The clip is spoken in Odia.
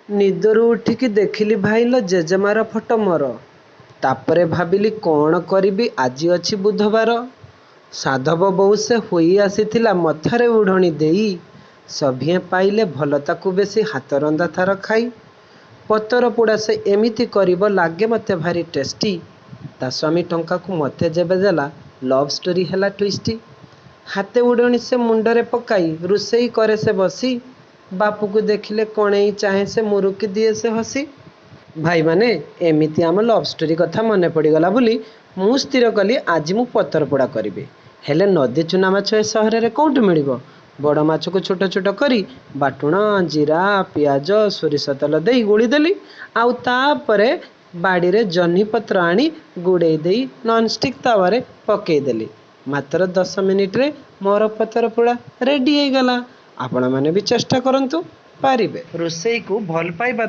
ନିଦରୁ ଉଠିକି ଦେଖିଲି ଭାଇଲ ଜେଜେମାର ଫଟୋ ମୋର। ତାପରେ ଭାବିଲି କ'ଣ କରିବି, ଆଜି ଅଛି ବୁଧବାର। ସାଧବ ବୋଉ ସେ ହୋଇ ଆସିଥିଲା ମଥାରେ ଉଢ଼ଣି ଦେଇ। ସଭିଏଁ ପାଇଲେ ଭଲ ତାକୁ ବେଶୀ ହାତରନ୍ଧା ଥାର ଖାଇ। ପତର ପୋଡ଼ା ସେ ଏମିତି କରିବ ଲାଗେ ମତେ ଭାରି ଟେଷ୍ଟି। ତା ସ୍ୱାମୀ ଟଙ୍କାକୁ ମତେ ଯେବେ ଦେଲା ଲଭ୍ ଷ୍ଟୋରି ହେଲା ଟ୍ୱିଷ୍ଟି। ହାତେ ଉଡ଼ଣି ସେ ମୁଣ୍ଡରେ ପକାଇ ରୋଷେଇ କରେ ସେ ବସି। ବାପୁକୁ ଦେଖିଲେ କଣେଇ ଚାହେଁ ସେ ମୁରୁକି ଦିଏ ସେ ହସି। ଭାଇମାନେ, ଏମିତି ଆମ ଲଭ୍ ଷ୍ଟୋରି କଥା ମନେ ପଡ଼ିଗଲା ବୋଲି ମୁଁ ସ୍ଥିର କଲି ଆଜି ମୁଁ ପତର ପୋଡ଼ା କରିବି। ହେଲେ ନଦୀ ଚୁନା ମାଛ ଏ ସହରରେ କେଉଁଠି ମିଳିବ? ବଡ଼ ମାଛକୁ ଛୋଟ ଛୋଟ କରି ବାଟୁଣ, ଜିରା, ପିଆଜ, ସୋରିଷ ତେଲ ଦେଇ ଗୋଳିଦେଲି। ଆଉ ତାପରେ ବାଡ଼ିରେ ଜହ୍ନି ପତ୍ର ଆଣି ଗୁଡ଼େଇ ଦେଇ ନନଷ୍ଟିକ୍ ତାୱାରେ ପକେଇଦେଲି। ମାତ୍ର 10 ମିନିଟରେ ମୋର ପତର ପୋଡ଼ା ରେଡ଼ି ହେଇଗଲା। ଆପଣମାନେ ବି ଚେଷ୍ଟା କରନ୍ତୁ, ପାରିବେ। ରୋଷେଇକୁ ଭଲ ପାଇବା